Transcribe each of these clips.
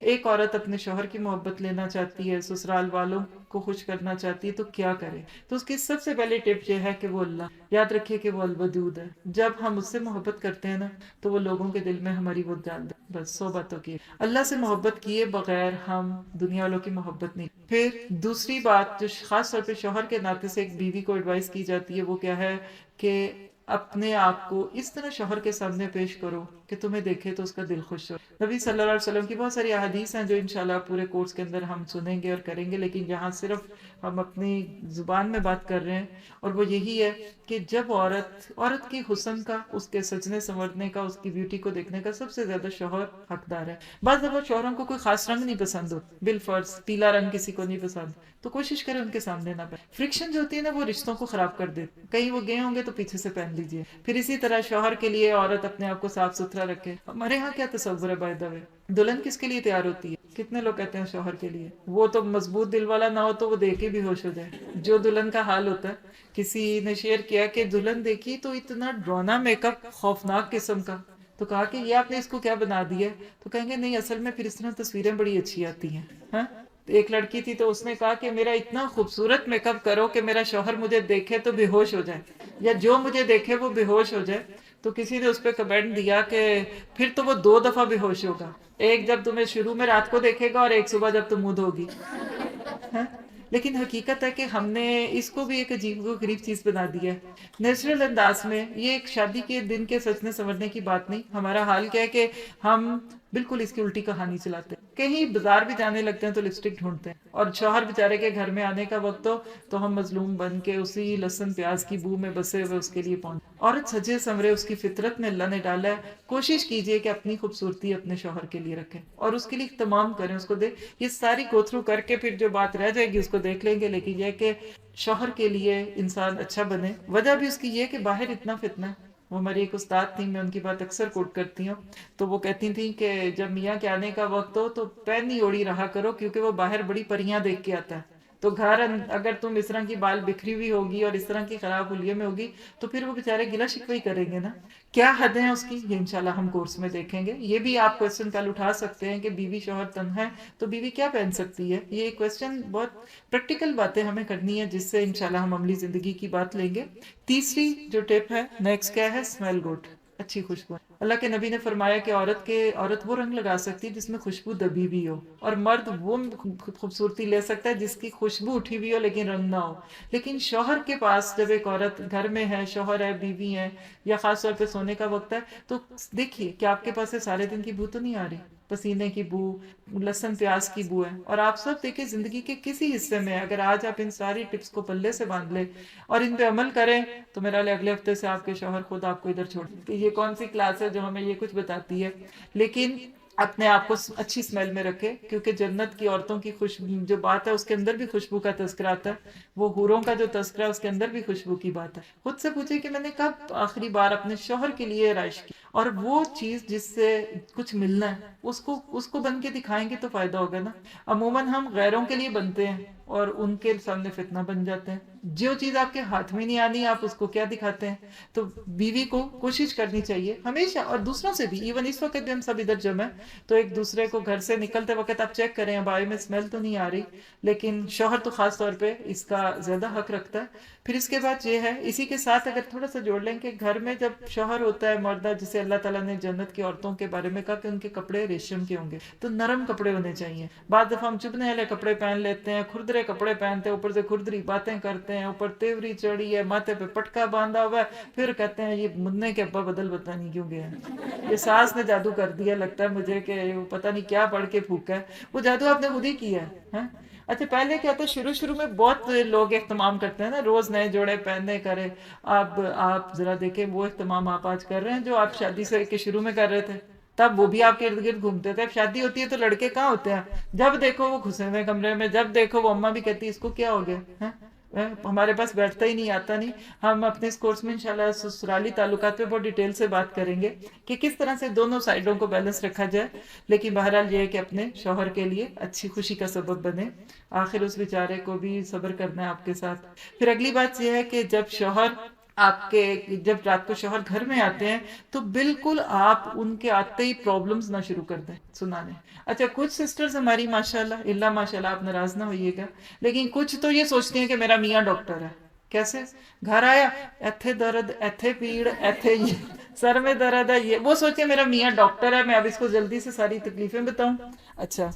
ایک عورت اپنے شوہر کی محبت لینا چاہتی ہے، سسرال والوں کو خوش کرنا چاہتی ہے، تو کیا کرے؟ تو اس کی سب سے پہلی ٹپ یہ ہے کہ وہ اللہ یاد رکھے کہ وہ الودود ہے. جب ہم اس سے محبت کرتے ہیں نا تو وہ لوگوں کے دل میں ہماری وہ ڈال دے. بس 100 باتوں کی اللہ سے محبت کیے بغیر ہم دنیا والوں کی محبت نہیں. پھر دوسری بات جو خاص طور پہ شوہر کے ناطے سے ایک بیوی کو ایڈوائس کی جاتی ہے وہ کیا ہے کہ اپنے آپ کو اس طرح شوہر کے سامنے پیش کرو کہ تمہیں دیکھے تو اس کا دل خوش ہو. نبی صلی اللہ علیہ وسلم کی بہت ساری احادیث ہیں جو انشاءاللہ پورے کورس کے اندر ہم سنیں گے اور کریں گے، لیکن یہاں صرف ہم اپنی زبان میں بات کر رہے ہیں. اور وہ یہی ہے کہ جب عورت کی حسن کا، اس کے سجنے سنورنے کا، اس کی بیوٹی کو دیکھنے کا سب سے زیادہ شوہر حقدار ہے. بعض دفعہ شوہروں کو کوئی خاص رنگ نہیں پسند ہو، بالفرض پیلا رنگ کسی کو نہیں پسند، تو کوشش کریں ان کے سامنے نہ پہنے. فرکشن جو ہوتی ہے نا وہ رشتوں کو خراب کر دیتی. کہیں وہ گئے ہوں گے تو پیچھے سے پہن لیجئے. پھر اسی طرح شوہر کے لیے عورت اپنے آپ کو صاف ستھرا رکھے. ہمارے یہاں کیا تصور ہے بائی دا وے، دلہن کس کے لیے تیار ہوتی ہے؟ کتنے لوگ کہتے ہیں شوہر کے لیے. وہ تو مضبوط دل والا نہ ہو تو وہ دیکھ کے بھی ہوش ہو جائے. جو دلہن کا حال ہوتا ہے، کسی نے شیئر کیا کہ دلہن دیکھی تو اتنا ڈرانا میک اپ خوفناک قسم کا، تو کہا کہ یہ آپ نے اس کو کیا بنا دیا ہے؟ تو کہیں گے نہیں اصل میں پھر اس طرح تصویریں بڑی اچھی آتی ہیں. ہاں، ایک لڑکی تھی تو اس نے کہا کہ میرا اتنا خوبصورت میک اپ کرو کہ میرا شوہر مجھے دیکھے تو بے ہوش ہو جائے، یا جو مجھے دیکھے وہ بے ہوش ہو جائے. تو کسی نے اس پہ کمنٹ دیا کہ پھر تو وہ 2 دفعہ بے ہوش ہوگا، ایک جب تمہیں شروع میں رات کو دیکھے گا اور ایک صبح جب تم منہ دھوگی. ہاں؟ لیکن حقیقت ہے کہ ہم نے اس کو بھی ایک عجیب و غریب چیز بنا دی ہے نیچرل انداز میں. یہ ایک شادی کے دن کے سجنے سنورنے کی بات نہیں. ہمارا حال کیا ہے کہ ہم بالکل اس کی الٹی کہانی چلاتے ہیں. کہیں بازار بھی جانے لگتے ہیں تو لپسٹک ڈھونڈتے ہیں، اور شوہر بیچارے کے گھر میں آنے کا وقت ہو تو ہم مظلوم بن کے اسی لہسن پیاز کی بو میں بسے ہوئے اس کے لیے پہنچ. عورت سجے سنورے اس کی فطرت میں اللہ نے ڈالا ہے. کوشش کیجئے کہ اپنی خوبصورتی اپنے شوہر کے لیے رکھیں اور اس کے لیے اہتمام کریں، اس کو دے. یہ ساری گو تھرو کر کے پھر جو بات رہ جائے گی اس کو دیکھ لیں گے. لیکن یہ کہ شوہر کے لیے انسان اچھا بنے. وجہ بھی اس کی یہ کہ باہر اتنا فتنہ ہے. وہ ہماری ایک استاد تھی، میں ان کی بات اکثر کوٹ کرتی ہوں، تو وہ کہتی تھیں کہ جب میاں کے آنے کا وقت ہو تو پین نہیں اوڑی رہا کرو، کیونکہ وہ باہر بڑی پریاں دیکھ کے آتا ہے. تو گھر اگر تم اس طرح کی بال بکھری ہوئی ہوگی اور اس طرح کی خراب حلیے میں ہوگی تو پھر وہ بیچارے گلا شکوہ کریں گے نا. کیا حد ہیں اس کی، یہ انشاءاللہ ہم کورس میں دیکھیں گے. یہ بھی آپ کوشچن کل اٹھا سکتے ہیں کہ بیوی شوہر تنہا ہے تو بیوی کیا پہن سکتی ہے. یہ کوشچن بہت پریکٹیکل باتیں ہمیں کرنی ہے جس سے انشاءاللہ ہم عملی زندگی کی بات لیں گے. تیسری جو ٹپ ہے نیکسٹ کیا ہے، اسمیل گڈ، اچھی خوشبو. اللہ کے نبی نے فرمایا کہ عورت وہ رنگ لگا سکتی ہے جس میں خوشبو دبی ہوئی ہو، اور مرد وہ خوبصورتی لے سکتا ہے جس کی خوشبو اٹھی ہوئی ہو لیکن رنگ نہ ہو. لیکن شوہر کے پاس جب ایک عورت گھر میں ہے، شوہر ہے، بیوی ہے، یا خاص طور پہ سونے کا وقت ہے، تو دیکھیے کہ آپ کے پاس سے سارے دن کی بو تو نہیں آ رہی، پسینے کی بو، لہسن پیاز کی بو ہے. اور آپ سب دیکھیں زندگی کے کسی حصے میں اگر آج آپ ان ساری ٹپس کو پلے سے باندھ لیں اور ان پہ عمل کریں تو میرا اگلے ہفتے سے آپ کے شوہر خود آپ کو ادھر چھوڑ کہ یہ کون سی کلاس ہے جو ہمیں یہ کچھ بتاتی ہے. لیکن اپنے آپ کو اچھی اسمیل میں رکھے، کیونکہ جنت کی عورتوں کی جو بات ہے اس کے اندر بھی خوشبو کا تذکرہ آتا ہے. وہ حوروں کا جو تذکرہ ہے اس کے اندر بھی خوشبو کی بات ہے. خود سے پوچھے کہ میں نے کب آخری بار اپنے شوہر کے لیے رائش کی، اور وہ چیز جس سے کچھ ملنا ہے اس کو بن کے دکھائیں گے تو فائدہ ہوگا نا. عموماً ہم غیروں کے لیے بنتے ہیں اور ان کے سامنے فتنہ بن جاتے ہیں. جو چیز آپ کے ہاتھ میں نہیں آنی آپ اس کو کیا دکھاتے ہیں. تو بیوی کو کوشش کرنی چاہیے ہمیشہ، اور دوسروں سے بھی. ایون اس وقت بھی ہم سب ادھر جمع ہیں تو ایک دوسرے کو گھر سے نکلتے وقت آپ چیک کریں اب آئے میں اسمیل تو نہیں آ رہی. لیکن شوہر تو خاص طور پہ اس کا زیادہ حق رکھتا ہے. پھر اس کے بعد یہ ہے، اسی کے ساتھ اگر تھوڑا سا جوڑ لیں کہ گھر میں جب شوہر ہوتا ہے مردہ، جسے اللہ تعالیٰ نے جنت کی عورتوں کے بارے میں کہا کہ ان کے کپڑے ریشم کے ہوں گے، تو نرم کپڑے ہونے چاہیے. بعض دفعہ ہم چبھنے والے کپڑے پہن لیتے ہیں، کھردرے کپڑے پہنتے ہیں، اوپر سے کھردری باتیں کرتے ہیں، اوپر تیوری چڑھی ہے، ماتھے پہ پٹکا باندھا ہوا ہے، پھر کہتے ہیں یہ مننے کے ابا بدل پتہ نہیں کیوں گیا ہے، یہ ساس نے جادو کر دیا، لگتا ہے مجھے کہ وہ پتہ نہیں کیا پڑھ کے پھونکا ہے. وہ جادو آپ نے خود ہی کیا ہے. ہاں. اچھا پہلے کیا تھا، شروع میں بہت لوگ اہتمام کرتے ہیں نا، روز نئے جوڑے پہننے کرے. اب آپ ذرا دیکھیں وہ اہتمام آپ آج کر رہے ہیں جو آپ شادی سے کے شروع میں کر رہے تھے. تب وہ بھی آپ کے ارد گرد گھومتے تھے. اب شادی ہوتی ہے تو لڑکے کہاں ہوتے ہیں، جب دیکھو وہ گھسے ہوئے کمرے میں، جب دیکھو وہ اماں بھی کہتی ہے اس کو کیا ہو گیا. ہاں؟ ہمارے پاس بیٹھتا ہی نہیں، آتا نہیں. ہم اپنے اس کورس میں انشاءاللہ سسرالی تعلقات پہ بہت ڈیٹیل سے بات کریں گے کہ کس طرح سے دونوں سائڈوں کو بیلنس رکھا جائے. لیکن بہرحال یہ ہے کہ اپنے شوہر کے لیے اچھی خوشی کا سبب بنے. آخر اس بیچارے کو بھی صبر کرنا ہے آپ کے ساتھ. پھر اگلی بات یہ ہے کہ جب شوہر آپ کے جب رات کو شوہر گھر میں آتے ہیں تو بالکل آپ ان کے آتے ہی پرابلمز نہ شروع کر دیں سنانے. اچھا کچھ سسٹرز ہماری ماشاءاللہ اللہ ماشاءاللہ آپ ناراض نہ ہوئیے گا، لیکن کچھ تو یہ سوچتی ہیں کہ میرا میاں ڈاکٹر ہے. کیسے؟ گھر آیا ایتھے درد ایتھے پیڑ ایتھے یہ سر میں درد ہے، یہ وہ سوچے میرا میاں ڈاکٹر ہے، میں اب اس کو جلدی سے ساری تکلیفیں بتاؤں. اچھا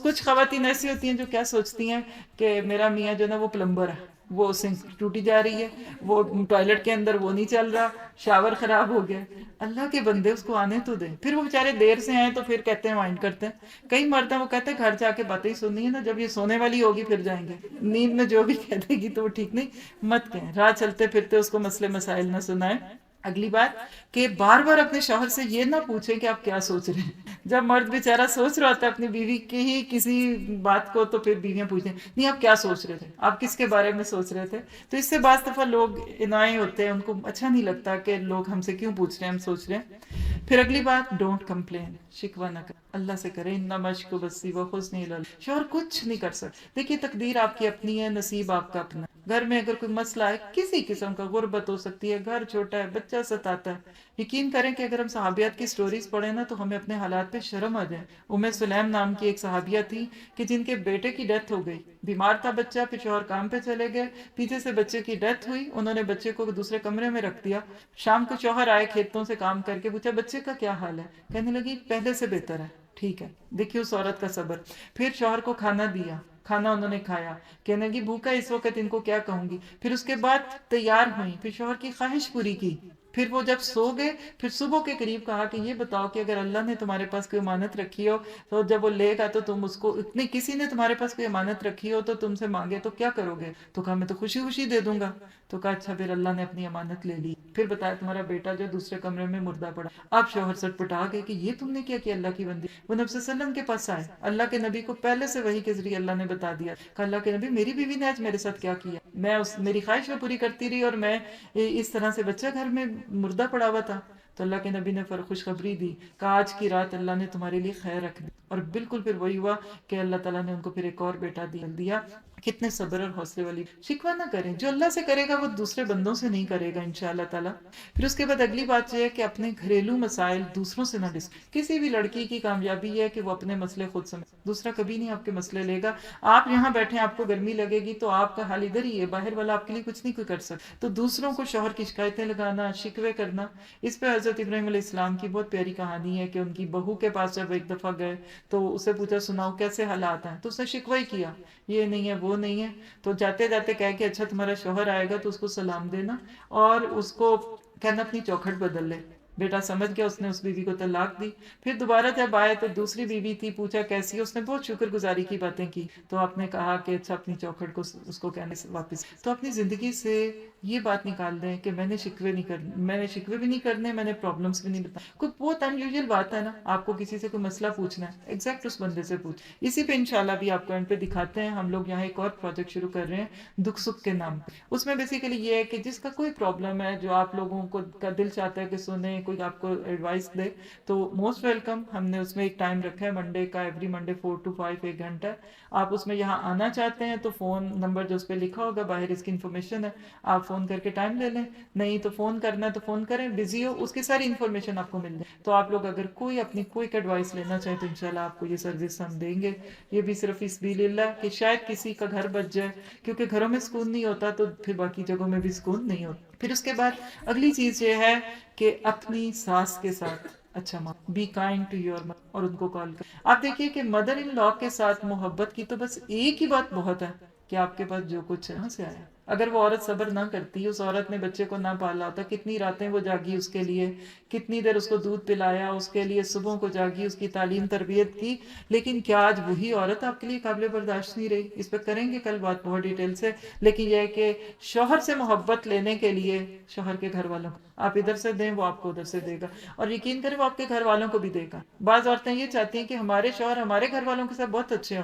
کچھ خواتین ایسی ہوتی ہیں جو کیا سوچتی ہیں کہ میرا میاں جو نا وہ پلمبر ہے، وہ سنک ٹوٹی جا رہی ہے، وہ ٹوائلٹ کے اندر وہ نہیں چل رہا، شاور خراب ہو گیا. اللہ کے بندے اس کو آنے تو دیں. پھر وہ بیچارے دیر سے آئے تو پھر کہتے ہیں مائنڈ کرتے ہیں. کئی مرد ہیں وہ کہتے ہیں گھر جا کے باتیں ہی سننی ہے نا، جب یہ سونے والی ہوگی پھر جائیں گے. نیند میں جو بھی کہہ دے گی تو وہ ٹھیک نہیں، مت کہیں. راہ چلتے پھرتے اس کو مسئلے مسائل نہ سنائیں. اگلی بات کہ بار بار اپنے شوہر سے یہ نہ پوچھیں کہ آپ کیا سوچ رہے ہیں. جب مرد بیچارہ سوچ رہا ہوتا ہے اپنی بیوی کی ہی کسی بات کو، تو پھر بیویاں پوچھتے ہیں نہیں آپ کیا سوچ رہے تھے، آپ کس کے بارے میں سوچ رہے تھے. تو اس سے بعض دفعہ لوگ انائے ہوتے ہیں، ان کو اچھا نہیں لگتا کہ لوگ ہم سے کیوں پوچھ رہے ہیں، ہم سوچ رہے ہیں. پھر اگلی بات ڈونٹ کمپلین، شکوہ نہ کریں. اللہ سے کریں انما اشکو بثی وحزنی الی اللہ. شوہر کچھ نہیں کر سکتے. دیکھیے تقدیر آپ کی اپنی ہے، نصیب آپ کا اپنا. گھر میں اگر کوئی مسئلہ ہے کسی قسم کا، غربت ہو سکتی ہے، گھر چھوٹا ہے، بچہ ستاتا ہے، یقین کریں کہ اگر ہم صحابیات کی سٹوریز پڑھیں نا تو ہمیں اپنے حالات پہ شرم آ جائے. سلیم نام کی ایک صحابیہ تھی کہ جن کے بیٹے کی ڈیتھ ہو گئی، بیمار تھا بچہ، پھر شوہر کام پہ چلے گئے، پیچھے سے بچے کی ڈیتھ ہوئی، انہوں نے بچے کو دوسرے کمرے میں رکھ دیا. شام کو شوہر آئے کھیتوں سے کام کر کے، پوچھا بچے کا کیا حال ہے، کہنے لگی پہلے سے بہتر ہے. ٹھیک ہے، دیکھیے اس عورت کا صبر. پھر شوہر کو کھانا دیا، کھانا انہوں نے کھایا، کہنے لگی بھوکا اس وقت ان کو کیا کہوں گی. پھر اس کے بعد تیار ہوئی، پھر شوہر کی خواہش پوری کی. پھر وہ جب سو گئے، پھر صبح کے قریب کہا کہ یہ بتاؤ کہ اگر اللہ نے تمہارے پاس کوئی امانت رکھی ہو تو جب وہ لے گا تو تم اس کو اتنی، کسی نے تمہارے پاس کوئی امانت رکھی ہو تو تم سے مانگے تو کیا کرو گے. تو کہا میں تو خوشی خوشی دے دوں گا. تو کہا اچھا پھر اللہ نے اپنی امانت لے لی. پھر بتایا تمہارا بیٹا جو دوسرے کمرے میں مردہ پڑا. اب شوہر سٹ پٹا گئے کہ یہ تم نے کیا کہ اللہ کی بندی. وہ نبی صلی اللہ علیہ وسلم کے پاس آئے، اللہ کے نبی کو پہلے سے وحی کے ذریعے اللہ نے بتا دیا کہ اللہ کے نبی میری بیوی نے آج میرے ساتھ کیا کیا. میں میری خواہش وہ پوری کرتی رہی اور میں اس طرح سے بچہ گھر میں مردہ پڑا ہوا تھا. تو اللہ کے نبی نے خوشخبری دی کہ آج کی رات اللہ نے تمہارے لیے خیر رکھ دی. اور بالکل پھر وہی ہوا کہ اللہ تعالیٰ نے ان کو پھر ایک اور بیٹا دیا. کتنے صبر اور حوصلے والی. شکوہ نہ کریں، جو اللہ سے کرے گا وہ دوسرے بندوں سے نہیں کرے گا انشاءاللہ تعالیٰ. پھر اس کے بعد اگلی بات یہ ہے کہ اپنے گھریلو مسائل دوسروں سے نہ کسی بھی لڑکی کی کامیابی ہے کہ وہ اپنے مسئلے خود سمجھے. دوسرا کبھی نہیں آپ کے مسئلے لے گا. آپ یہاں بیٹھے آپ کو گرمی لگے گی تو آپ کا حال ادھر ہی ہے، باہر والا آپ کے لیے کچھ نہیں کوئی کر سکتا. تو دوسروں کو شوہر کی شکایتیں لگانا، شکوے کرنا، اس پہ حضرت ابراہیم علیہ السلام کی بہت پیاری کہانی ہے کہ ان کی بہو کے پاس جب ایک دفعہ گئے تو اسے پوچھا سناؤ کیسے حالات ہیں. تو اس نے شکوہ ہی کیا، یہ نہیں ہے وہ نہیں ہے. تو جاتے جاتے کہہ کہ اچھا تمہارا شوہر آئے گا تو اس کو سلام دینا اور اس کو کہنا اپنی چوکھٹ بدل لے. بیٹا سمجھ گیا، اس نے اس بیوی کو طلاق دی. پھر دوبارہ جب آئے تو دوسری بیوی تھی، پوچھا کیسی ہے، اس نے بہت شکر گزاری کی باتیں کی. تو آپ نے کہا کہ اچھا اپنی چوکھٹ کو اس کو کہنے سے واپس. تو اپنی زندگی سے یہ بات نکال دیں کہ میں نے شکوے نہیں کرنے، میں نے شکوے بھی نہیں کرنے، میں نے پرابلمس بھی نہیں بتا. کوئی بہت ان یوزل بات ہے نا، آپ کو کسی سے کوئی مسئلہ پوچھنا ہے، ایگزیکٹ اس بندے سے پوچھ. اسی پہ انشاءاللہ بھی آپ کو اینڈ پہ دکھاتے ہیں. ہم لوگ یہاں ایک اور پروجیکٹ شروع کر رہے ہیں دکھ سکھ کے نام. اس میں بیسیکلی یہ ہے کہ جس کا کوئی پرابلم ہے جو آپ لوگوں کو کا دل چاہتا ہے کہ سنیں، کوئی آپ کو ایڈوائس دے، تو موسٹ ویلکم. ہم نے اس میں ایک ٹائم رکھا ہے منڈے کا، ایوری منڈے 4 to 5 ایک گھنٹہ. آپ اس میں یہاں آنا چاہتے ہیں تو فون نمبر جو اس پہ لکھا ہوگا باہر اس کی انفارمیشن ہے، آپ فون کر کے ٹائم لے لیں. نہیں تو فون کرنا ہے تو فون کریں، بزی ہو اس کی ساری انفارمیشن آپ کو مل جائے. تو آپ لوگ اگر کوئی اپنی کوئک ایڈوائس لینا چاہیں تو انشاءاللہ آپ کو یہ سروس ہم دیں گے. یہ بھی صرف اس سبیل اللہ کہ شاید کسی کا گھر بچ جائے، کیونکہ گھروں میں سکون نہیں ہوتا تو پھر باقی جگہوں میں بھی سکون نہیں ہوتا. پھر اس کے بعد اگلی چیز یہ ہے کہ اپنی ساس کے ساتھ اچھا be kind to your mother, اور ان کو کال کر. آپ دیکھیے کہ مدر ان لا کے ساتھ محبت کی تو بس ایک ہی بات بہت ہے کہ آپ کے پاس جو کچھ ہے کہاں سے آیا. اگر وہ عورت صبر نہ کرتی، اس عورت نے بچے کو نہ پالا ہوتا، کتنی راتیں وہ جاگی اس کے لیے، کتنی دیر اس کو دودھ پلایا اس کے لیے، صبح کو جاگی اس کی تعلیم تربیت کی. لیکن کیا آج وہی عورت آپ کے لیے قابل برداشت نہیں رہی؟ اس پہ کریں گے کل بات بہت ڈیٹیل سے. لیکن یہ ہے کہ شوہر سے محبت لینے کے لیے شوہر کے گھر والوں کو آپ ادھر سے دیں، وہ آپ کو ادھر سے دے گا. اور یقین کریں وہ آپ کے گھر والوں کو بھی دے گا. بعض عورتیں یہ چاہتی ہیں کہ ہمارے شوہر ہمارے گھر والوں کے ساتھ بہت اچھے ہوں،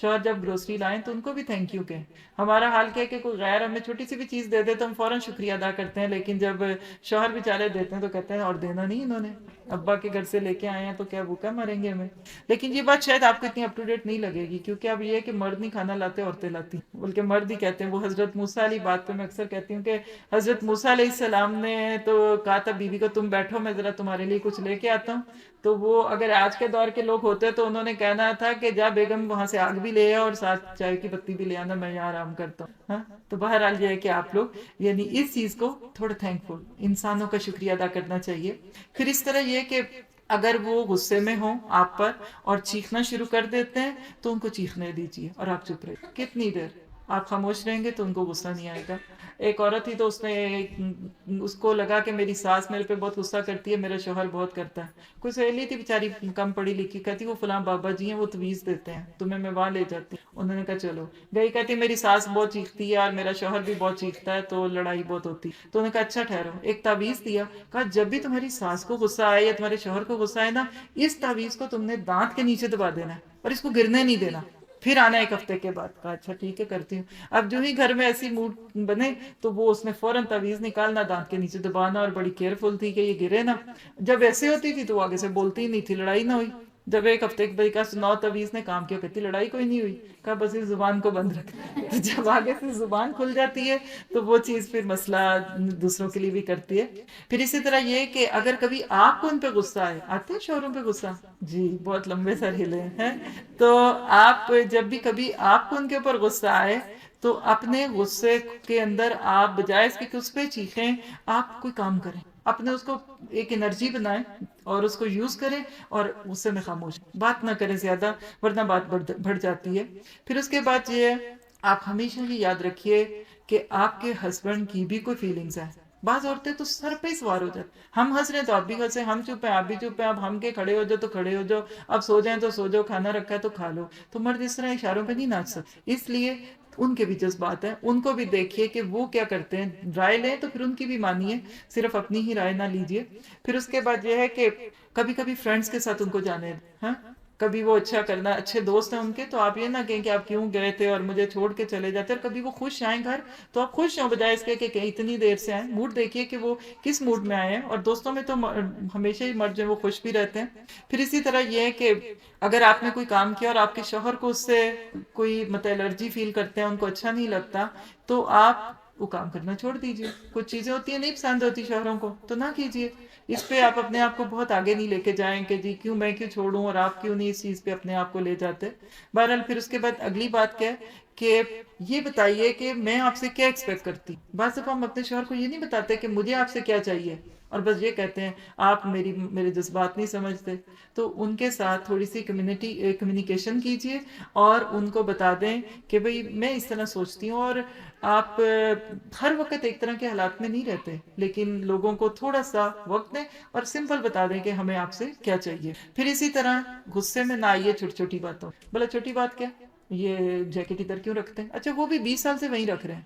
شوہر جب گروسری لائیں تو ان کو بھی تھینک یو کہیں. ہمارا حال کیا ہے کہ کوئی غیر ہمیں چھوٹی سی بھی چیز دے دے تو ہم فوراً شکریہ ادا کرتے ہیں، لیکن جب شوہر بیچارے دیتے ہیں تو کہتے ہیں اور دینا نہیں انہوں نے، ابا کے گھر سے لے کے آئے ہیں تو کیا بھوکا مریں گے ہمیں. لیکن یہ بات شاید آپ کو اتنی اپ ٹو ڈیٹ نہیں لگے گی، کیونکہ اب یہ ہے کہ مرد نہیں کھانا لاتے عورتیں لاتی، بلکہ مرد ہی کہتے ہیں. وہ حضرت موسیٰ علی بات پہ میں اکثر کہتی ہوں کہ حضرت موسیٰ علیہ السلام نے تو کہا تھا بیوی کو تم بیٹھو میں ذرا تمہارے لیے کچھ لے کے آتا ہوں، تو وہ اگر آج کے دور کے لوگ ہوتے تو انہوں نے کہنا تھا کہ جا بیگم وہاں سے آگ بھی لے آ اور ساتھ چائے کی پتی بھی لے آنا، میں یہاں آرام کرتا ہوں. ہاں تو بہرحال یہ ہے کہ آپ لوگ یعنی اس چیز کو تھوڑا تھینک فل انسانوں کا شکریہ ادا کرنا چاہیے. پھر اس طرح یہ کہ اگر وہ غصے میں ہوں آپ پر اور چیخنا شروع کر دیتے ہیں تو ان کو چیخنے دیجیے اور آپ چپ رہے. کتنی دیر آپ خاموش رہیں گے تو ان کو غصہ نہیں آئے گا. ایک عورت تھی تو اس کو لگا کہ میری ساس میرے پہ بہت غصہ کرتی ہے، میرا شوہر بہت کرتا ہے. کوئی سہیلی تھی بیچاری کم پڑھی لکھی، کہتی وہ فلاں بابا جی ہیں وہ تویز دیتے ہیں تمہیں میں وہاں لے جاتی ہوں. انہوں نے کہا چلو گئی، کہتی میری ساس بہت چیختی ہے اور میرا شوہر بھی بہت چیختا ہے تو لڑائی بہت ہوتی. تو انہوں نے کہا اچھا ٹھہرو، ایک تعویذ دیا، کہا جب بھی تمہاری ساس کو غصہ آئے یا تمہارے شوہر کو غصہ آئے نا، اس تعویذ کو تم نے دانت کے نیچے دبا دینا ہے اور اس کو گرنے نہیں دینا، پھر آنا ایک ہفتے کے بعد. کہا اچھا ٹھیک ہے کرتی ہوں. اب جو ہی گھر میں ایسی موڈ بنے تو وہ اس نے فوراً تعویذ نکالنا، دانت کے نیچے دبانا، اور بڑی کیئرفل تھی کہ یہ گرے نا. جب ایسے ہوتی تھی تو آگے سے بولتی ہی نہیں تھی، لڑائی نہ ہوئی. جب ایک ہفتے کے بعد کہا سناؤ تعویذ نے کام کیا، کہتی لڑائی کوئی نہیں ہوئی. کہا بس اس زبان کو بند رکھ. تو جب آگے سے زبان کھل جاتی ہے تو وہ چیز پھر مسئلہ دوسروں کے لیے بھی کرتی ہے. پھر اسی طرح یہ کہ اگر کبھی آپ کو ان پہ غصہ آئے، آتے ہیں شوہروں پہ غصہ، جی بہت لمبے سر ہلے ہیں، تو آپ جب بھی کبھی آپ کو ان کے اوپر غصہ آئے تو اپنے غصے کے اندر آپ بجائے اس کے کہ اس پہ چیخیں، آپ کوئی کام کریں، اپنے اس کو ایک انرجی بنائیں اور اس کو یوز کریں اور غصے میں خاموش بات نہ کریں زیادہ، ورنہ بات بڑھ جاتی ہے. پھر اس کے بعد یہ ہے آپ ہمیشہ یہ یاد رکھیے کہ آپ کے ہسبینڈ کی بھی کوئی فیلنگز ہیں. بعض عورتیں تو سر پہ ہی سوار ہو جاتی، ہم ہنس رہے ہیں تو آپ بھی ہنسیں، ہم چپ ہیں آپ بھی چپ ہیں، اب ہم کے کھڑے ہو جاؤ تو کھڑے ہو جاؤ، اب سو جائیں تو سو جاؤ، کھانا رکھا ہے تو کھا لو. تو مرد اس طرح اشاروں پہ نہیں ناچ سکتے، اس لیے ان کے بھی جذبات ہیں، ان کو بھی دیکھیے کہ وہ کیا کرتے ہیں. رائے لیں تو پھر ان کی بھی مانیے، صرف اپنی ہی رائے نہ لیجیے. پھر اس کے بعد یہ ہے کہ کبھی کبھی فرینڈس کے ساتھ ان کو جانے دیں. ہاں کبھی وہ اچھا کرنا، اچھے دوست ہیں ان کے تو آپ یہ نہ کہیں کہ آپ کیوں گئے تھے اور مجھے چھوڑ کے چلے جاتے. اور کبھی وہ خوش آئیں گھر تو آپ خوش ہوں، بجائے اس کے کہ اتنی دیر سے آئیں. موڈ دیکھیے کہ وہ کس موڈ میں آئے ہیں، اور دوستوں میں تو ہمیشہ ہی مرد جو ہیں وہ خوش بھی رہتے ہیں. پھر اسی طرح یہ ہے کہ اگر آپ نے کوئی کام کیا اور آپ کے شوہر کو اس سے کوئی الرجی فیل کرتے ہیں، ان کو اچھا نہیں لگتا، تو آپ وہ کام کرنا چھوڑ دیجیے. کچھ چیزیں ہوتی ہیں نہیں پسند ہوتی شوہروں کو تو نہ کیجیے. اس پہ آپ اپنے آپ کو بہت آگے نہیں لے کے جائیں کہ جی کیوں میں کیوں چھوڑوں اور آپ کیوں نہیں اس چیز پہ اپنے آپ کو لے جاتے. بہرحال پھر اس کے بعد اگلی بات کیا ہے کہ یہ بتائیے کہ میں آپ سے کیا ایکسپیکٹ کرتی ہوں. بعض دفعہ ہم اپنے شوہر کو یہ نہیں بتاتے کہ مجھے آپ سے کیا چاہیے، اور بس یہ کہتے ہیں آپ میرے جذبات نہیں سمجھتے. تو ان کے ساتھ تھوڑی سی کمیونیکیشن کیجیے اور ان کو بتا دیں کہ بھئی میں اس طرح سوچتی ہوں، اور آپ ہر وقت ایک طرح کے حالات میں نہیں رہتے، لیکن لوگوں کو تھوڑا سا وقت دیں اور سمپل بتا دیں کہ ہمیں آپ سے کیا چاہیے. پھر اسی طرح غصے میں نہ آئیے چھوٹی چھوٹی باتوں. بلا چھوٹی بات کیا، یہ جیکٹ ادھر کیوں رکھتے ہیں، اچھا وہ بھی 20 سال سے وہیں رکھ رہے ہیں.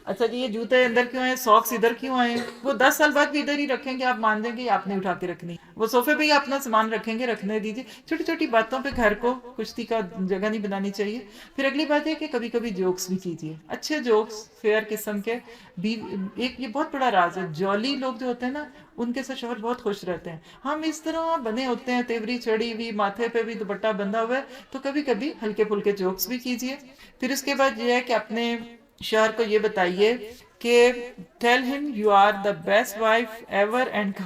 اچھا جی یہ جوتے اندر کیوں آئے، ساکس ادھر کیوں آئے، وہ 10 سال بعد بھی ادھر ہی رکھیں گے، آپ مان دیں گے آپ نے اٹھا کے رکھنی. وہ صوفے پہ ہی اپنا سامان رکھیں گے، رکھنے دیجیے. چھوٹی چھوٹی باتوں پہ گھر کو کشتی کا جگہ نہیں بنانی چاہیے. پھر اگلی بات ہے کہ کبھی کبھی جوکس بھی کیجیے، اچھے جوکس فیئر قسم کے بھی. ایک یہ بہت بڑا راز ہے، جولی لوگ جو ہوتے ہیں نا ان کے ساتھ شوہر بہت خوش رہتے ہیں. ہم اس طرح بنے ہوتے ہیں، تیوری چڑھی ہوئی، ماتھے پہ بھی دوپٹہ بندھا ہوا ہے، تو کبھی کبھی ہلکے پھلکے جوکس بھی کیجیے. پھر اس کے بعد یہ ہے کہ اپنے شوہر کو یہ بتائیے کہ tell him you are the best wife ever and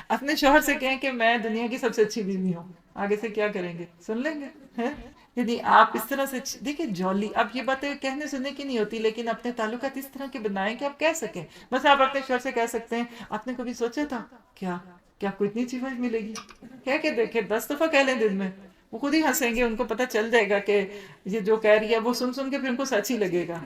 اپنے شوہر سے کہیں کہ میں دنیا کی سب سے اچھی بیوی ہوں. آگے سے کیا کریں گے، سن لیں گے. یعنی آپ اس طرح سے دیکھیں جولی، اب یہ باتیں کہنے سننے کی نہیں ہوتی، لیکن اپنے تعلقات اس طرح کے بنائیں کہ آپ کہہ سکیں. بس آپ اپنے شوہر سے کہہ سکتے ہیں آپ نے کبھی سوچا تھا کیا کہ آپ کو اتنی اچھی وائف ملے گی، کہہ کے دیکھیں 10 دفعہ کہہ لیں دن میں، وہ خود ہی ہنسیں گے، ان کو پتہ چل جائے گا کہ یہ جو کہہ رہی ہے وہ سن سن کے پھر ان کو سچ ہی لگے گا.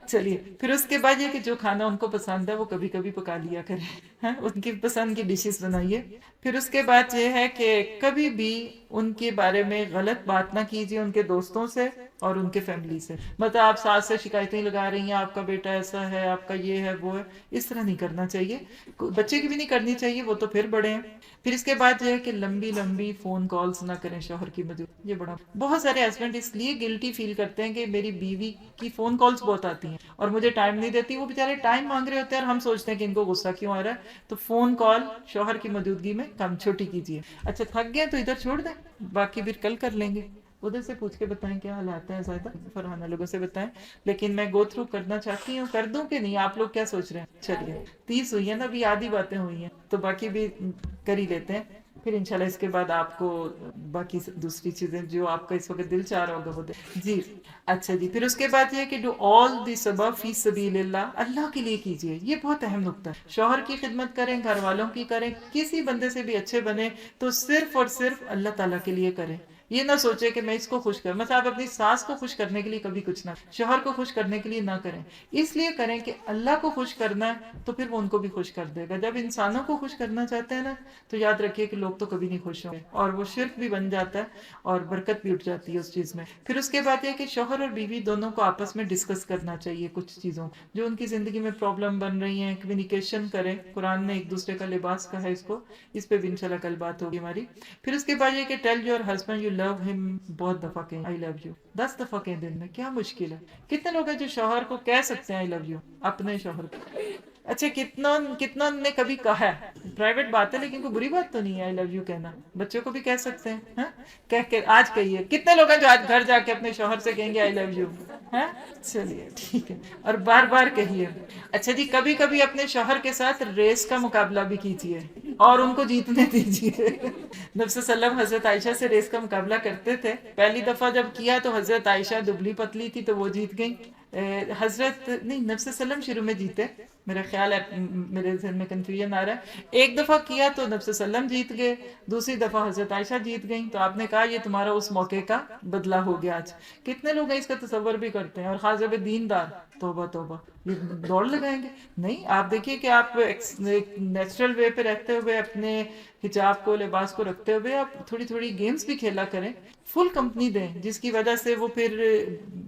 چلیے پھر اس کے بعد یہ کہ جو کھانا ان کو پسند ہے وہ کبھی کبھی پکا لیا کریں، ان کی پسند کی ڈشز بنائیے. پھر اس کے بعد یہ ہے کہ کبھی بھی ان کے بارے میں غلط بات نہ کیجیے ان کے دوستوں سے، اور ان کے فیملی سے. مطلب آپ ساس سے شکایتیں لگا رہی ہیں آپ کا بیٹا ایسا ہے، آپ کا یہ ہے وہ ہے، اس طرح نہیں کرنا چاہیے. بچے کی بھی نہیں کرنی چاہیے، وہ تو پھر بڑے ہیں. پھر اس کے بعد یہ ہے کہ لمبی لمبی فون کالز نہ کریں شوہر کی موجود. یہ بڑا بہت سارے ہسبینڈ اس لیے گلٹی فیل کرتے ہیں کہ میری بیوی کی فون کالز بہت آتی ہیں اور مجھے ٹائم نہیں دیتی. وہ بیچارے ٹائم مانگ رہے ہوتے ہیں اور ہم سوچتے ہیں کہ ان کو غصہ کیوں آ رہا ہے. تو فون کال شوہر کی موجودگی میں کم چھوٹی کیجیے. اچھا تھک گئے تو ادھر چھوڑ دیں، باقی پھر کل کر لیں گے. ادھر سے پوچھ کے بتائیں کیا حالات ہیں زیادہ فرحانہ لوگوں سے بتائیں. لیکن میں گو تھرو کرنا چاہتی ہوں، کر دوں کہ نہیں؟ آپ لوگ کیا سوچ رہے ہیں؟ چلیے 30 ہوئی ہیں نا، ابھی آدھی باتیں ہوئی ہیں تو باقی بھی کر ہی لیتے ہیں. پھر انشاءاللہ اس کے بعد آپ کو باقی دوسری چیزیں جو آپ کا اس وقت دل چاہ رہا ہوگا وہ جی. اچھا جی، پھر اس کے بعد یہ کہ ڈو آل دی سبب فی سبیل اللہ، اللہ کے لیے کیجیے. یہ بہت اہم نقطہ ہے. شوہر کی خدمت کریں، گھر والوں کی کریں، کسی بندے سے بھی اچھے بنے تو صرف اور صرف اللہ تعالیٰ کے لیے کریں. یہ نہ سوچے کہ میں اس کو خوش کروں. مثلا آپ اپنی ساس کو خوش کرنے کے لیے کبھی کچھ نہ، شوہر کو خوش کرنے کے لیے نہ کریں. اس لیے کریں کہ اللہ کو خوش کرنا ہے تو پھر وہ ان کو بھی خوش کر دے گا. جب انسانوں کو خوش کرنا چاہتے ہیں نا تو یاد رکھیے کہ لوگ تو کبھی نہیں خوش ہوں گے اور وہ شرک بھی بن جاتا ہے اور برکت بھی اٹھ جاتی ہے اس چیز میں. پھر اس کے بعد یہ کہ شوہر اور بیوی دونوں کو آپس میں ڈسکس کرنا چاہیے کچھ چیزوں جو ان کی زندگی میں پرابلم بن رہی ہیں. کمیونیکیشن کریں. قرآن نے ایک دوسرے کا لباس کہا ہے اس کو، اس پہ بھی انشاءاللہ کل بات ہوگی ہماری. پھر اس کے بعد یہ کہ tell your husband you love him. بہت دفعہ کہیں آئی لو یو، 10 دفعہ کہیں دن میں، کیا مشکل ہے؟ کتنے لوگ ہیں جو شوہر کو کہہ سکتے ہیں آئی لو یو اپنے شوہر کو؟ اچھا کتنا نے کبھی کہا ہے؟ پرائیویٹ بات ہے لیکن کوئی بری بات تو نہیں ہے آئی لو یو کہنا. بچوں کو بھی کہہ سکتے ہیں. ہاں کہہ کے آج کہیے. کتنے لوگ ہیں جو آج گھر جا کے اپنے شوہر سے کہیں گے آئی لو یو؟ ہاں چلیے ٹھیک ہے، اور بار بار کہیے. اچھا جی، کبھی کبھی اپنے شوہر کے ساتھ ریس کا مقابلہ بھی کیجیے اور ان کو جیتنے دیجیے. نبی صلی اللہ علیہ وسلم حضرت عائشہ سے ریس کا مقابلہ کرتے تھے. پہلی دفعہ جب کیا تو حضرت عائشہ دبلی پتلی تھی تو وہ جیت گئی. حضرت نہیں، نبی صلی اللہ علیہ وسلم شروع میں جیتے، میرا خیال ہے، میرے ذہن میں کنفیوژن آ رہا ہے. ایک دفعہ کیا تو نبی صلی اللہ علیہ وسلم جیت گئے، دوسری دفعہ حضرت عائشہ جیت گئیں. تو آپ نے کہا یہ تمہارا اس موقع کا بدلہ ہو گیا آج. کتنے لوگ ہیں اس کا تصور بھی کرتے ہیں، اور خاص طور پہ دیندار. توبہ توبہ، یہ دوڑ لگائیں گے؟ نہیں. آپ دیکھیے کہ آپ نیچرل وے پہ رہتے ہوئے اپنے حجاب کو، لباس کو رکھتے ہوئے آپ تھوڑی تھوڑی گیمز بھی کھیلا کریں. فل کمپنی دیں جس کی وجہ سے وہ پھر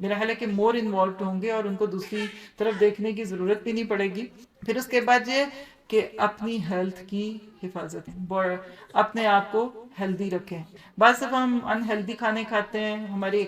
میرا خیال ہے کہ مور انوالوڈ ہوں گے اور ان کو دوسری طرف دیکھنے کی ضرورت بھی نہیں پڑے گی. پھر اس کے بعد یہ کہ اپنی ہیلتھ کی حفاظت، اپنے آپ کو ہیلدی رکھیں. بعض دفعہ ہم انہیلدی کھانے کھاتے ہیں، ہماری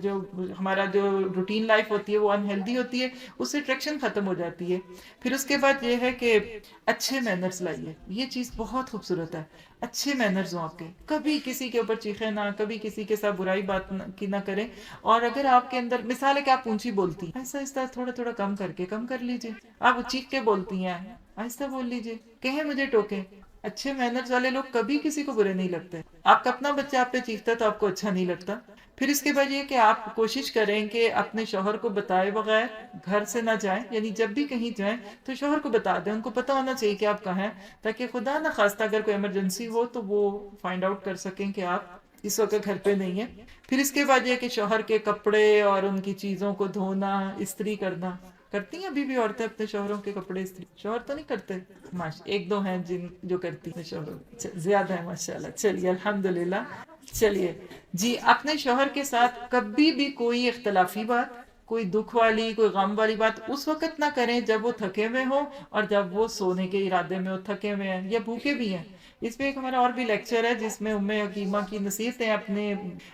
جو ہمارا جو روٹین لائف ہوتی ہے وہ انہیلدی ہوتی ہے، اس سے اٹریکشن ختم ہو جاتی ہے. پھر اس کے بعد یہ ہے کہ اچھے مینرز لائیے. یہ چیز بہت خوبصورت ہے. اچھے مینرز ہوں آپ کے، کبھی کسی کے اوپر چیخے نہ، کبھی کسی کے ساتھ برائی بات نہ کریں. اور اگر آپ کے اندر مثال ہے کہ آپ اونچی بولتی ہیں، ایسا ایسا تھوڑا تھوڑا کم کر کے کم کر لیجیے. آپ چیخ کے بولتی ہیں، آہستہ بول لیجیے. کہیں مجھے ٹوکیں. اچھے مینرز والے لوگ کبھی کسی کو برے نہیں لگتے. آپ کا اپنا بچہ آپ پہ چیختا ہے تو آپ کو اچھا نہیں لگتا. پھر اس کے بعد یہ کہ آپ کوشش کریں کہ اپنے شوہر کو بتائے بغیر گھر سے نہ جائیں. یعنی جب بھی کہیں جائیں تو شوہر کو بتا دیں. ان کو پتہ ہونا چاہیے کہ آپ کہاں ہیں، تاکہ خدا نہ خواستہ اگر کوئی ایمرجنسی ہو تو وہ فائنڈ آؤٹ کر سکیں کہ آپ اس وقت گھر پہ نہیں ہیں. پھر اس کے بعد یہ کہ شوہر کے کپڑے اور ان کی چیزوں کو دھونا، استری کرنا. کرتی ہیں ابھی بھی عورتیں اپنے شوہروں کے کپڑے استری؟ شوہر تو نہیں کرتے، ایک دو ہیں جن جو کرتی ہیں شوہر، زیادہ ہیں ماشاءاللہ. چلیے الحمدللہ. چلیے جی، اپنے شوہر کے ساتھ کبھی بھی کوئی اختلافی بات، کوئی دکھ والی، کوئی غم والی بات اس وقت نہ کریں جب وہ تھکے ہوئے ہوں اور جب وہ سونے کے ارادے میں ہو، تھکے ہوئے ہیں یا بھوکے بھی ہیں. اس پہ ایک ہمارا اور بھی لیکچر ہے جس میں ام حکیمہ کی نصیحتیں اپنے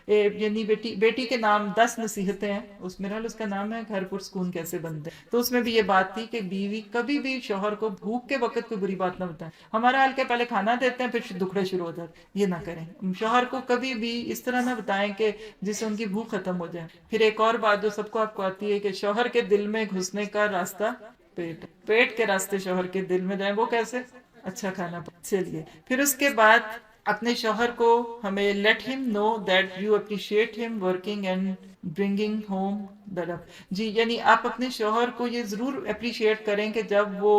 یعنی بیٹی کے نام 10 نصیحتیں ہیں. اس میرا اس کا نام ہے گھر پرسکون کیسے بنتے ہیں. تو اس میں بھی یہ بات تھی کہ بیوی کبھی بھی شوہر کو بھوک کے وقت کوئی بری بات نہ بتائیں. ہمارا حال کہ پہلے کھانا دیتے ہیں پھر دکھڑے شروع ہو جاتے. یہ نہ کریں. شوہر کو کبھی بھی اس طرح نہ بتائیں کہ جس سے ان کی بھوک ختم ہو جائے. پھر ایک اور بات جو سب کو آپ کو آتی ہے کہ شوہر کے دل میں گھسنے کا راستہ پیٹ کے راستے شوہر کے دل میں جائیں. وہ کیسے؟ اچھا کھانا. چلیے پھر اس کے بعد اپنے شوہر کو ہمیں لیٹ ہم نو دیٹ یو اپریشیٹ ہم working and bringing home the love. جی یعنی آپ اپنے شوہر کو یہ ضرور اپریشیٹ کریں کہ جب وہ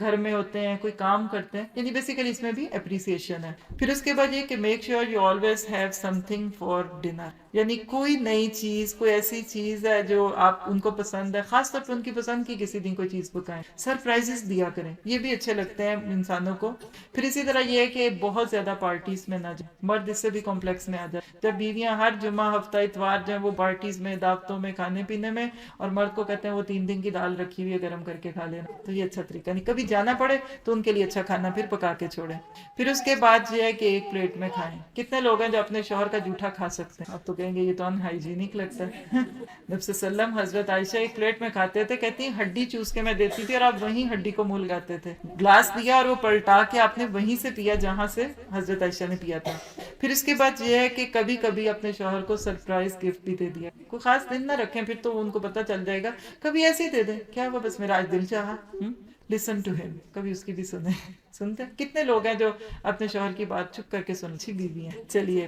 گھر میں ہوتے ہیں، کوئی کام کرتے ہیں. یعنی بیسیکلی اس میں بھی اپریسیشن ہے. پھر اس کے بعد یہ کہ make sure you always have some thing for dinner. یعنی کوئی نئی چیز، کوئی ایسی چیز ہے جو آپ ان کو پسند ہے، خاص طور پہ ان کی پسند کی کسی دن کوئی چیز پکائیں. سرپرائزز دیا کریں، یہ بھی اچھے لگتے ہیں انسانوں کو. پھر اسی طرح یہ ہے کہ بہت زیادہ پارٹیز میں نہ جائیں. مرد اس سے بھی کمپلیکس میں آ جائے. جب بیویاں ہر جمعہ، ہفتہ اتوار جو ہے وہ پارٹی پارٹیز میں، دعوتوں میں، کھانے پینے میں، اور مرد کو کہتے ہیں وہ 3 دن کی دال رکھی ہوئی ہے گرم کر کے کھا لینا. تو یہ اچھا طریقہ نہیں. کبھی جانا پڑے تو ان کے لیے اچھا کھانا پھر پکا کے چھوڑیں. پھر اس کے بعد یہ ہے کہ ایک پلیٹ میں کھائیں. کتنے لوگ ہیں جو اپنے شوہر کا جھوٹا کھا سکتے ہیں؟ اب تو کہیں گے یہ تو ان ہائیجینک لگتا ہے. نبی صلی اللہ علیہ وسلم حضرت عائشہ ایک پلیٹ میں کھاتے تھے، کہتی ہیں ہڈی چوس کے میں دیتی تھی اور آپ وہیں ہڈی کو منہ لگاتے تھے. گلاس دیا اور وہ پلٹا کے آپ نے وہیں سے پیا جہاں سے حضرت عائشہ نے پیا تھا. پھر اس کے بعد یہ ہے کہ کبھی کبھی اپنے شوہر کو سرپرائز گفٹ بھی دے دیا. کوئی خاص دن نہ رکھیں، پھر تو ان کو پتہ چل جائے گا. کبھی ایسے ہی دے دیں، کیا ہوا بس میرا آج دل چاہا. لسن ٹو ہم، کبھی اس کی بھی سنیں. سنتے ہیں کتنے لوگ ہیں جو اپنے شوہر کی بات چپ کر کے سن. اچھی بیوی ہیں. چلیے،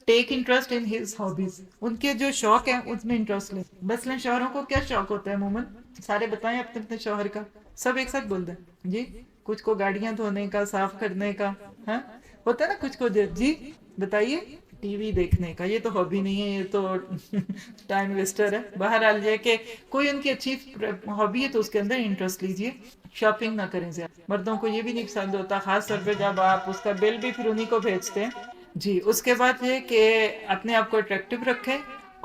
take interest in his hobbies, ان کے جو شوق ہیں اس میں انٹرسٹ لیں. مثلاً شوہروں کو کیا شوق ہوتا ہے عموماً؟ سارے بتائیں اپنے اپنے شوہر کا. سب ایک ساتھ بول دیں جی. کچھ کو گاڑیاں دھونے کا، صاف کرنے کا، ہاں ہوتا ہے نا. کچھ کو جی بتائیے ٹی وی دیکھنے کا. یہ تو ہابی نہیں ہے، یہ تو ٹائم ویسٹر ہے. بہرحال یہ کہ کوئی ان کی اچھی ہابی ہے تو اس کے اندر انٹرسٹ لیجئے. شاپنگ نہ کریں زیادہ. مردوں کو یہ بھی نہیں پسند ہوتا، خاص طور پہ جب آپ اس کا بل بھی پھر انہیں کو بھیجتے ہیں. جی. اس کے بعد یہ کہ اپنے آپ کو اٹریکٹیو رکھیں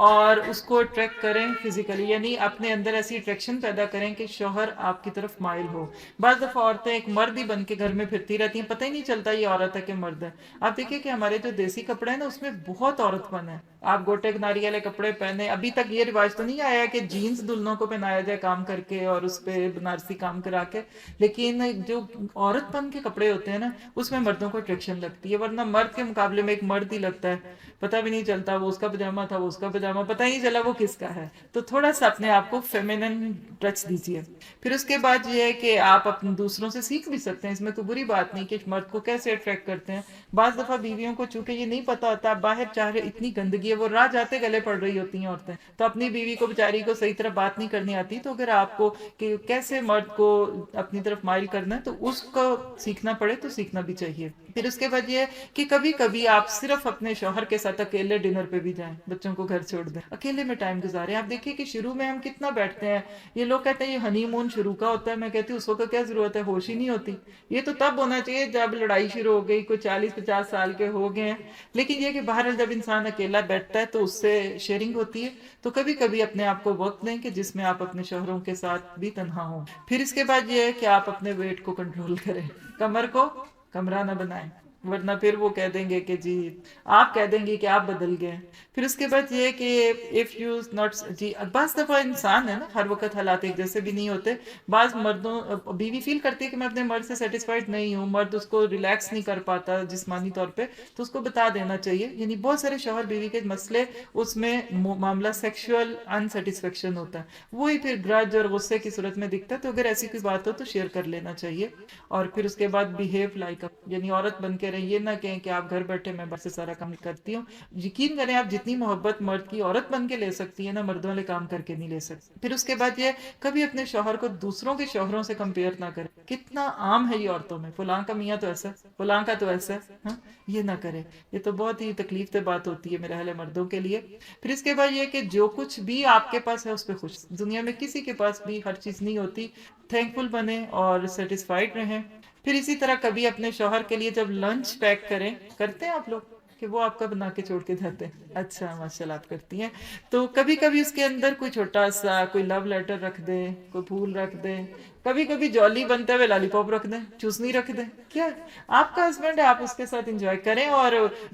اور اس کو اٹریکٹ کریں فزیکلی، یعنی اپنے اندر ایسی اٹریکشن پیدا کریں کہ شوہر آپ کی طرف مائل ہو. بعض دفعہ عورتیں ایک مرد ہی بن کے گھر میں پھرتی رہتی ہیں، پتہ ہی نہیں چلتا یہ عورت ہے کہ مرد ہے. آپ دیکھیے کہ ہمارے جو دیسی کپڑے ہیں نا اس میں بہت عورت پن ہے. آپ گوٹے کناری والے کپڑے پہنے. ابھی تک یہ رواج تو نہیں آیا کہ جینز دلہنوں کو پہنایا جائے کام کر کے اور اس پہ بنارسی کام کرا کے، لیکن جو عورت پن کے کپڑے ہوتے ہیں نا اس میں مردوں کو اٹریکشن لگتی ہے. ورنہ مرد کے مقابلے میں ایک مرد ہی لگتا ہے، پتہ بھی نہیں چلتا وہ اس کا پجامہ تھا، وہ اس کا پجامہ، پتہ ہی نہیں چلا وہ کس کا ہے. تو تھوڑا سا اپنے آپ کو فیمینن ٹچ دیجیے. پھر اس کے بعد یہ ہے کہ آپ اپنے دوسروں سے سیکھ بھی سکتے ہیں. اس میں تو بری بات نہیں کہ مرد کو کیسے اٹریکٹ کرتے ہیں. بعض دفعہ بیویوں کو چونکہ یہ نہیں پتا ہوتا، باہر چاہ رہے اتنی گندگی ہے، وہ راہ جاتے گلے پڑ رہی ہوتی ہیں عورتیں، تو اپنی بیوی کو بیچاری کو صحیح طرح بات نہیں کرنی آتی. تو اگر آپ کو کہ کیسے مرد کو اپنی طرف مائل کرنا ہے تو اس کو سیکھنا پڑے تو سیکھنا بھی چاہیے. پھر اس کے بعد یہ کہ کبھی کبھی آپ صرف اپنے شوہر کے ساتھ اکیلے ڈنر پہ بھی جائیں. بچوں کو گھر چھوڑ دیں، اکیلے میں ٹائم گزاریں. آپ دیکھیے کہ شروع میں ہم کتنا بیٹھتے ہیں. یہ لوگ کہتے ہیں یہ ہنی مون شروع کا ہوتا ہے. میں کہتی ہوں اس وقت کیا ضرورت ہے، ہوش ہی نہیں ہوتی. یہ تو تب ہونا چاہیے جب لڑائی شروع ہو گئی، کوئی 40-50 سال کے ہو گئے ہیں. لیکن یہ کہ بہرحال جب انسان اکیلا بیٹھتا ہے تو اس سے شیئرنگ ہوتی ہے. تو کبھی کبھی اپنے آپ کو وقت دیں کہ جس میں آپ اپنے شوہروں کے ساتھ بھی تنہا ہوں. پھر اس کے بعد یہ ہے کہ آپ اپنے ویٹ کو کنٹرول کریں. کمر کو کمرہ نہ بنائیں، ورنہ پھر وہ کہہ دیں گے کہ جی، آپ کہہ دیں گے کہ آپ بدل گئے. پھر اس کے بعد یہ کہ اف یو ناٹ جی، بعض دفعہ انسان ہے نا ہر وقت حالات ایک جیسے بھی نہیں ہوتے. بعض مردوں بیوی فیل کرتی ہے کہ میں اپنے مرد سے سیٹسفائیڈ نہیں ہوں، مرد اس کو ریلیکس نہیں کر پاتا جسمانی طور پہ، تو اس کو بتا دینا چاہیے. یعنی بہت سارے شوہر بیوی کے مسئلے اس میں معاملہ سیکشول انسیٹسفیکشن ہوتا ہے، وہی پھر گرج اور غصے کی صورت میں دکھتا ہے. تو اگر ایسی کوئی بات ہو تو شیئر کر لینا چاہیے. اور پھر اس کے بعد بیہیو لائک یعنی عورت بن کے رہیے، نہ کہیں کہ آپ گھر بیٹھے میں بس سے سارا کام کرتی ہوں. یقین کریں آپ جتنی محبت مرد کی عورت بن کے لے سکتی ہے نا، مرد والے کام کر کے نہیں لے سکتے. پھر اس کے بعد یہ کبھی اپنے شوہر کو دوسروں کے شوہروں سے کمپیئر نہ کریں. کتنا عام ہے یہ عورتوں میں، فلاں کا میاں تو ایسا ہے، فلاں کا تو ایسا ہے. ہاں یہ نہ کرے. یہ تو بہت ہی تکلیف دہ بات ہوتی ہے میرے اہل مردوں کے لیے. پھر اس کے بعد یہ کہ جو کچھ بھی آپ کے پاس ہے اس پہ خوش. دنیا میں کسی کے پاس بھی ہر چیز نہیں ہوتی. تھینکفل بنیں اور سیٹسفائیڈ رہیں. پھر اسی طرح کبھی اپنے شوہر کے لیے جب لنچ پیک کریں، کرتے ہیں آپ لوگ کہ وہ آپ کا بنا کے چھوڑ کے جاتے ہیں؟ اچھا ماشاءاللہ آپ کرتی ہیں. تو کبھی کبھی اس کے اندر کوئی چھوٹا سا کوئی لو لیٹر رکھ دیں، کوئی پھول رکھ دیں. کبھی کبھی جولی بنتے ہوئے لالی پاپ رکھ دیں، چوسنی رکھ دیں. کیا آپ کا ہسبینڈ ہے، آپ اس کے ساتھ انجوائے کریں اور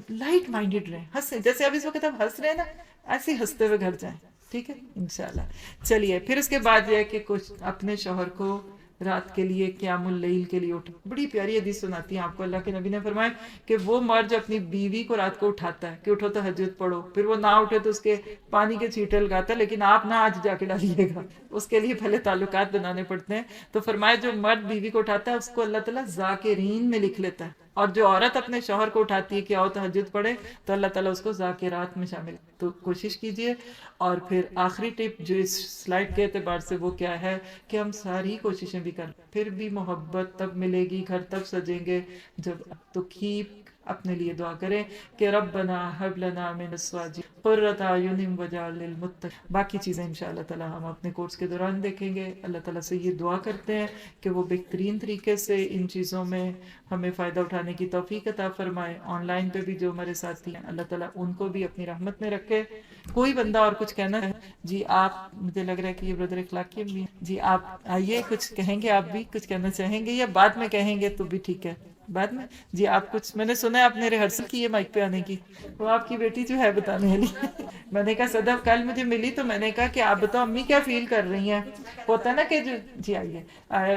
لائٹ مائنڈیڈ رہیں. ہنسیں جیسے اب اس وقت آپ ہنس رہے ہیں نا، ایسے ہی ہنستے ہوئے گھر جائیں. ٹھیک ہے انشاءاللہ. چلیے پھر اس کے بعد یہ ہے کہ کچھ اپنے شوہر کو رات کے لیے قیام اللیل کے لیے اٹھو. بڑی پیاری حدیث سناتی ہیں آپ کو اللہ کے نبی نے فرمایا کہ وہ مرد جو اپنی بیوی کو رات کو اٹھاتا ہے کہ اٹھو تہجد پڑھو، پھر وہ نہ اٹھے تو اس کے پانی کے چھینٹے لگاتا ہے، لیکن آپ نہ آج جا کے ڈالیے گا، اس کے لیے پہلے تعلقات بنانے پڑتے ہیں. تو فرمایا جو مرد بیوی کو اٹھاتا ہے اس کو اللہ تعالیٰ ذاکرین میں لکھ لیتا ہے، اور جو عورت اپنے شوہر کو اٹھاتی ہے کہ آؤ تہجد پڑھے تو اللہ تعالیٰ اس کو ذاکرات میں شامل. تو کوشش کیجیے. اور پھر آخری ٹپ جو اس سلائڈ کے اعتبار سے وہ کیا ہے کہ ہم ساری کوششیں بھی کریں پھر بھی محبت تب ملے گی، گھر تب سجیں گے جب. تو کیپ اپنے لیے دعا کریں کہ ربنا ہب لنا من ازواجنا قرۃ اعین واجعلنا للمتقین. باقی چیزیں انشاءاللہ تعالی ہم اپنے کورس کے دوران دیکھیں گے. اللہ تعالیٰ سے یہ دعا کرتے ہیں کہ وہ بہترین طریقے سے ان چیزوں میں ہمیں فائدہ اٹھانے کی توفیق عطا فرمائے. آن لائن پہ بھی جو ہمارے ساتھی ہیں اللہ تعالیٰ ان کو بھی اپنی رحمت میں رکھے. کوئی بندہ اور کچھ کہنا ہے؟ جی آپ، مجھے لگ رہا ہے کہ یہ بردر اخلاق کی بھی ہیں. جی آپ آئیے، کچھ کہیں گے؟ آپ بھی کچھ کہنا چاہیں گے یا بعد میں کہیں گے تو بھی ٹھیک ہے؟ بعد میں. جی آپ کچھ، میں نے سنا ہے آپ نے ریہرسل کی ہے مائک پہ آنے کی، وہ آپ کی بیٹی جو ہے بتانے والی. میں نے کہا صدف کل مجھے ملی تو میں نے کہا کہ آپ بتاؤ امی کیا فیل کر رہی ہیں. ہوتا ہے نا کہ جو، جی آئیے.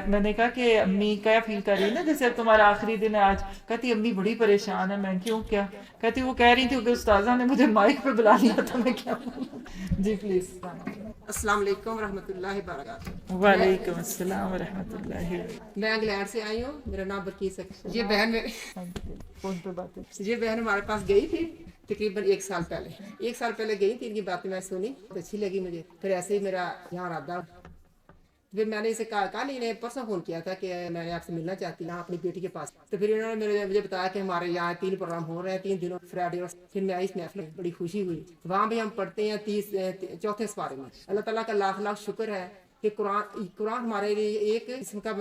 میں نے کہا کہ امی کیا فیل کر رہی ہے نا، جیسے تمہارا آخری دن ہے آج. کہتی امی بڑی پریشان ہے. میں کیوں، کیا؟ کہتی وہ کہہ رہی تھی کہ استاذہ نے مجھے مائک پہ بلا لیا تھا. میں کیا بولوں. جی پلیز. السلام علیکم ورحمۃ اللہ وبرکاتہ. وعلیکم السلام ورحمۃ اللہ. میں انگلینڈ سے آئی ہوں. میرا نام برکیس ہے. یہ بہن فون پہ بات ہے. یہ بہن ہمارے پاس گئی تھی تقریباً 1 سال پہلے. 1 سال پہلے گئی تھی. ان کی باتیں میں سنی تو اچھی لگی مجھے. پھر ایسے ہی میرا یہاں ارادہ. پھر میں نے اسے کہا نہیں، نے پرسوں فون کیا تھا کہ میں آپ سے ملنا چاہتی ہوں اپنی بیٹی کے پاس. تو پھر انہوں نے مجھے بتایا کہ ہمارے یہاں 3 پروگرام ہو رہے ہیں 3 دنوں، فرائیڈے اور. پھر میں آئی اس محفل میں، بڑی خوشی ہوئی. وہاں بھی ہم پڑھتے ہیں 4 سپارے میں. اللہ تعالیٰ کا لاکھ لاکھ شکر ہے کہ قرآن ہمارے لیے ایک قسم کا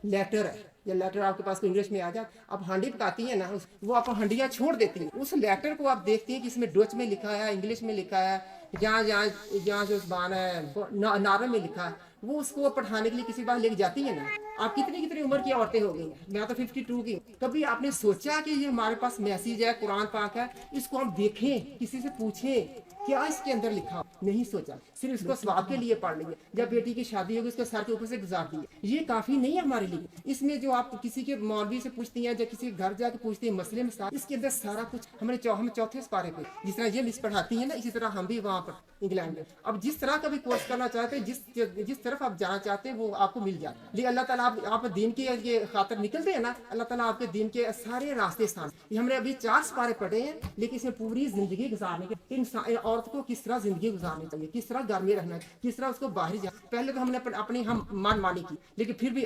لیٹر ہے. یا لیٹر آپ کے پاس کوئی انگلش میں آ جائے، آپ ہانڈی پکاتی ہیں نا، وہ آپ ہنڈیاں چھوڑ دیتی ہیں. اس لیٹر کو آپ دیکھتی ہیں کہ اس میں ڈچ میں لکھا ہے، انگلش میں لکھا ہے، جہاں جو زبان ہے نارو میں لکھا ہے، وہ اس کو پڑھانے کے لیے کسی بار لے کے جاتی ہیں نا. آپ کتنی عمر کی عورتیں ہو گئی ہیں. میں تو 52 کی ہوں. کبھی آپ نے سوچا کہ یہ ہمارے پاس میسیج ہے، قرآن پاک ہے، اس کو ہم دیکھیں، کسی سے پوچھیں کیا اس کے اندر لکھا؟ نہیں سوچا. صرف اس کو ثواب کے لیے پڑھ لیے. جب بیٹی کی شادی ہوگی اس کو سر کے اوپر سے گزار دیے. یہ کافی نہیں ہے ہمارے لیے. اس میں جو آپ کسی کے مولوی سے پوچھتی ہیں یا کسی کے گھر جا کے پوچھتی ہیں مسئلے میں، اس کے اندر سارا کچھ ہم 4 سپارے پہ جس طرح یہ مس پڑھاتی ہیں نا، اسی طرح ہم بھی وہاں پر انگلینڈ میں اب جس طرح کا بھی کورس کرنا چاہتے ہیں، جس طرف آپ جانا چاہتے ہیں وہ آپ کو مل جائے. لیکن اللہ تعالیٰ آپ دین کے خاطر نکلتے ہیں نا، اللہ تعالیٰ آپ کے دین کے سارے راستے آسان. یہ ہم نے ابھی 4 سپارے پڑھے ہیں، لیکن اس میں پوری زندگی گزارنے کے عورت کو کس طرح زندگی گزارنی چاہیے، کس طرح گھر میں رہنا ہے، کس طرح اس کو باہر جانا. پہلے تو ہم نے اپنی من مانی کی، لیکن پھر بھی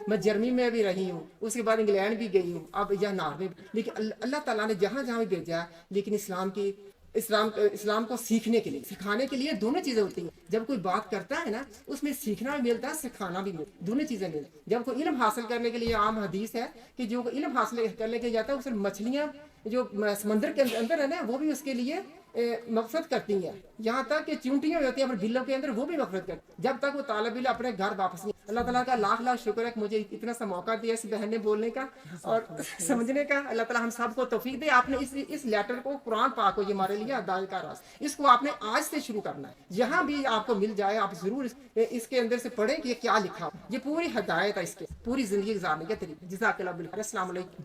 میں جرمنی میں بھی رہی ہوں، اس کے بعد انگلینڈ بھی گئی ہوں، اب یہاں ناروے. لیکن اللہ تعالیٰ نے جہاں جہاں بھی بھیجا ہے، لیکن اسلام کو سیکھنے کے لیے، سکھانے کے لیے دونوں چیزیں ہوتی ہیں. جب کوئی بات کرتا ہے نا، اس میں سیکھنا بھی ملتا ہے، سکھانا بھی ملتا ہے، دونوں چیزیں ملتی ہیں. جب کوئی علم حاصل کرنے کے لیے، عام حدیث ہے کہ جو علم حاصل کرنے کے جاتا ہے، اس میں مچھلیاں جو سمندر کے اندر ہے نا، وہ بھی اس کے لیے مقصد کرتی ہیں. یہاں تک کہ چونٹیاں ہوتی ہیں اپنے بلوں کے اندر، وہ بھی مقصد کرتی ہیں، جب تک وہ طالب علم اپنے گھر واپس نہیں. اللہ تعالیٰ کا لاکھ لاکھ شکر ہے کہ مجھے اتنا سا موقع دیا اس بہن نے بولنے کا اور سمجھنے کا. اللہ تعالیٰ ہم سب کو توفیق دے. آپ نے اس لیٹر کو، قرآن پاک کو، یہ ہمارے لیے ہدایت کا راستہ، اس کو آپ نے آج سے شروع کرنا ہے. جہاں بھی آپ کو مل جائے آپ ضرور اس کے اندر سے پڑھیں کہ یہ کیا لکھا. یہ پوری ہدایت ہے، اس کے پوری زندگی گزارنے کے طریقے. جزاک اللہ بالخیر. السلام علیکم.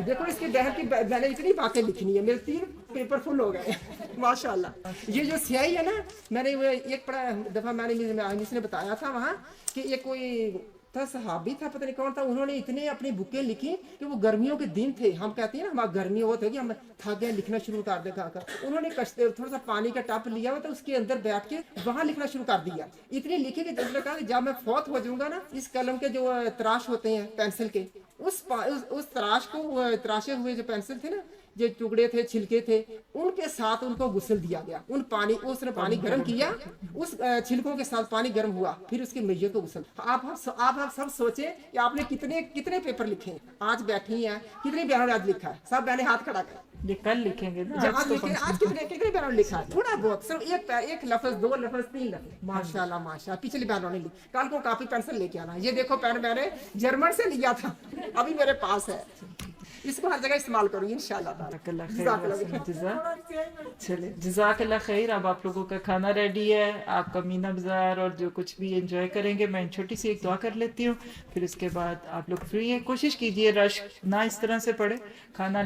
دیکھو اس کی بہن کی میں نے اتنی باتیں لکھنی ہے، میرے 3 پیپر فل ہو گئے ماشاء اللہ. یہ جو سیاہی ہے نا، میں نے ایک پڑھا دفعہ، میں نے بتایا تھا وہاں کہ یہ کوئی تھا صحابی تھا، پتہ نہیں کون تھا، انہوں نے اتنے اپنی بکیں لکھی کہ وہ گرمیوں کے دن تھے. ہم کہتے ہیں نا ہمارا گرمی ہوتا ہے کہ ہم تھک گئے، لکھنا شروع کر دے کر. انہوں نے تھوڑا سا پانی کا ٹپ لیا ہوا تھا، اس کے اندر بیٹھ کے وہاں لکھنا شروع کر دیا. اتنے لکھے کہ جب نے کہا کہ جب میں فوت ہو جاؤں گا نا، اس قلم کے جو تراش ہوتے ہیں پینسل کے، اس تراش کو، تراشے ہوئے جو پینسل تھے نا، جو ٹکڑے تھے، چھلکے تھے، ان کے ساتھ ان کو غسل دیا گیا. اس نے پانی گرم کیا، اس چھلکوں کے ساتھ پانی گرم ہوا، پھر اس کی میت کو غسل. آپ سب سوچیں کہ آپ نے کتنے پیپر لکھے ہیں. آج بیٹھی ہیں، کتنی بہنوں نے آج لکھا ہے؟ سب بہنیں ہاتھ کھڑا کریں. یہ کل لکھیں گے نا، آج کتنے بہنوں نے لکھا ہے؟ تھوڑا بہت، صرف ایک لفظ، 2 لفظ، 3 لفظ. ماشاء اللہ ماشاء اللہ. پچھلی بہنوں نے لکھی. کل کو کاپی پینسل لے کے آنا. یہ دیکھو پین میں نے جرمن سے لیا تھا، ابھی میرے پاس ہے. اس کو ہر جگہ استعمال کروں گی انشاءاللہ. چلے جزاک اللہ خیر. اب آپ لوگوں کا کھانا ریڈی ہے، آپ کا مینا بازار اور جو کچھ بھی انجوائے کریں گے. میں چھوٹی سی ایک دعا کر لیتی ہوں، پھر اس کے بعد آپ لوگ فری ہیں. کوشش کیجئے رش نہ اس طرح سے پڑے. کھانا